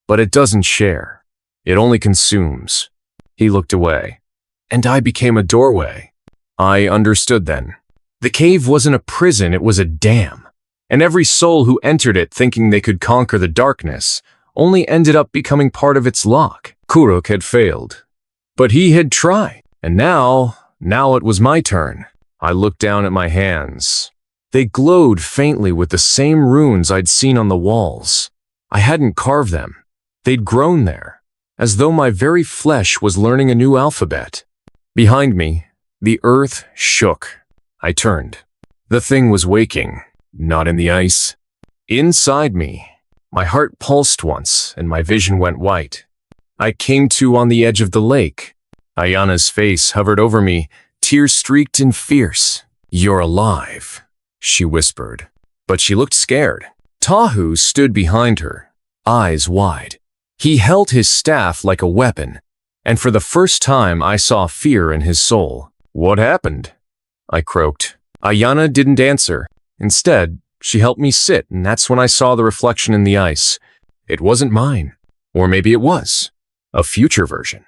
But it doesn't share. It only consumes." He looked away. And I became a doorway. I understood then. The cave wasn't a prison, it was a dam. And every soul who entered it thinking they could conquer the darkness only ended up becoming part of its lock. Kuruk had failed. But he had tried. And now it was my turn. I looked down at my hands. They glowed faintly with the same runes I'd seen on the walls. I hadn't carved them. They'd grown there, as though my very flesh was learning a new alphabet. Behind me, the earth shook. I turned. The thing was waking, not in the ice. Inside me, my heart pulsed once, and my vision went white. I came to on the edge of the lake. Ayana's face hovered over me, tear-streaked and fierce. "You're alive," she whispered. But she looked scared. Tahu stood behind her, eyes wide. He held his staff like a weapon, and for the first time I saw fear in his soul. "What happened?" I croaked. Ayana didn't answer. Instead, she helped me sit, and that's when I saw the reflection in the ice. It wasn't mine. Or maybe it was. A future version.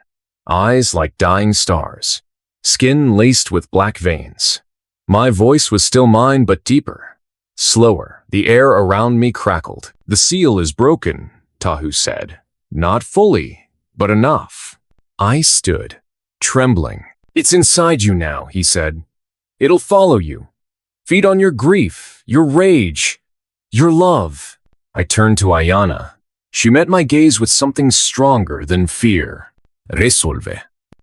Eyes like dying stars. Skin laced with black veins. My voice was still mine, but deeper. Slower, the air around me crackled. "The seal is broken," Tahu said. "Not fully, but enough." I stood, trembling. "It's inside you now," he said. "It'll follow you. Feed on your grief, your rage, your love." I turned to Ayana. She met my gaze with something stronger than fear. "Resolve."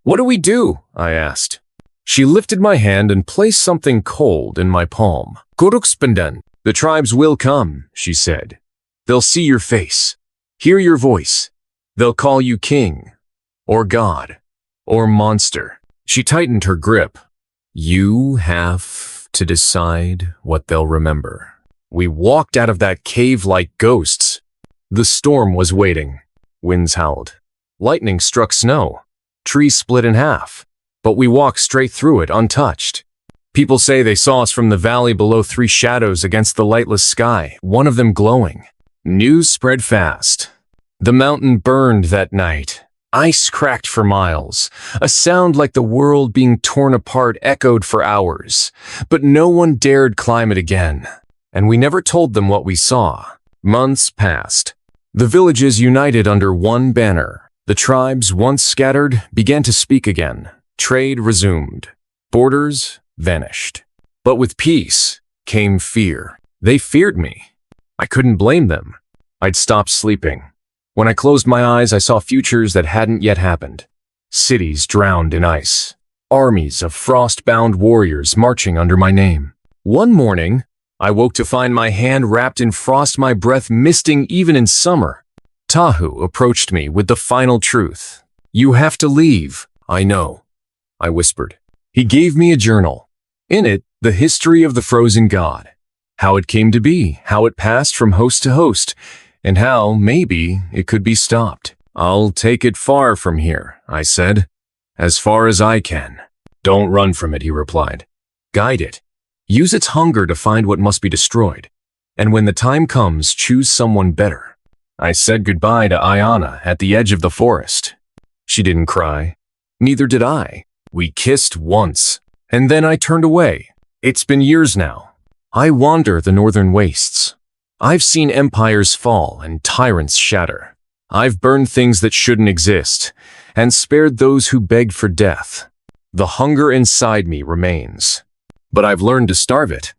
"What do we do?" I asked. She lifted my hand and placed something cold in my palm. "Kurukspendan." "The tribes will come," she said. "They'll see your face, hear your voice. They'll call you king, or god, or monster." She tightened her grip. "You have to decide what they'll remember." We walked out of that cave like ghosts. The storm was waiting. Winds howled. Lightning struck snow. Trees split in half. But we walked straight through it untouched. People say they saw us from the valley below, three shadows against the lightless sky, one of them glowing. News spread fast. The mountain burned that night. Ice cracked for miles. A sound like the world being torn apart echoed for hours. But no one dared climb it again. And we never told them what we saw. Months passed. The villages united under one banner. The tribes, once scattered, began to speak again. Trade resumed. Borders vanished. But with peace came fear. They feared me. I couldn't blame them. I'd stopped sleeping. When I closed my eyes, I saw futures that hadn't yet happened. Cities drowned in ice. Armies of frost-bound warriors marching under my name. One morning, I woke to find my hand wrapped in frost, my breath misting even in summer. Tahu approached me with the final truth. You have to leave. I know, I whispered. He gave me a journal. In it, the history of the frozen god. How it came to be, how it passed from host to host, and how, maybe, it could be stopped. I'll take it far from here, I said. As far as I can. Don't run from it, he replied. Guide it. Use its hunger to find what must be destroyed. And when the time comes, choose someone better. I said goodbye to Ayana at the edge of the forest. She didn't cry. Neither did I. We kissed once, and then I turned away. It's been years now. I wander the northern wastes. I've seen empires fall and tyrants shatter. I've burned things that shouldn't exist, and spared those who begged for death. The hunger inside me remains, but I've learned to starve it.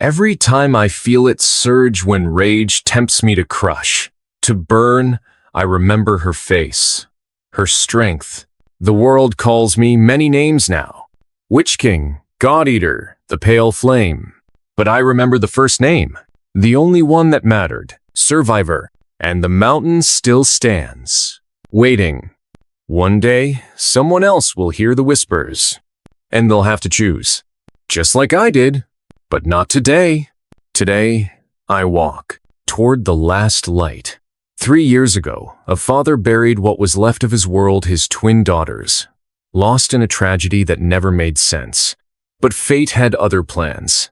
Every time I feel it surge when rage tempts me to crush, to burn, I remember her face, her strength. The world calls me many names now. Witch King, God Eater, the Pale Flame. But I remember the first name, the only one that mattered, Survivor, and the mountain still stands, waiting. One day, someone else will hear the whispers, and they'll have to choose. Just like I did, but not today. Today, I walk toward the last light. 3 years ago, a father buried what was left of his world, his twin daughters, lost in a tragedy that never made sense. But fate had other plans.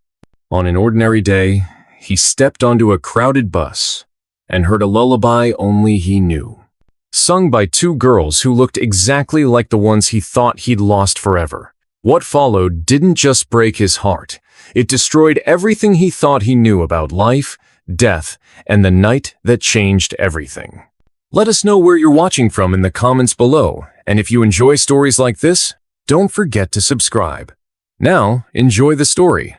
On an ordinary day, he stepped onto a crowded bus and heard a lullaby only he knew, sung by 2 girls who looked exactly like the ones he thought he'd lost forever. What followed didn't just break his heart. It destroyed everything he thought he knew about life, death, and the night that changed everything. Let us know where you're watching from in the comments below, and if you enjoy stories like this, don't forget to subscribe. Now, enjoy the story.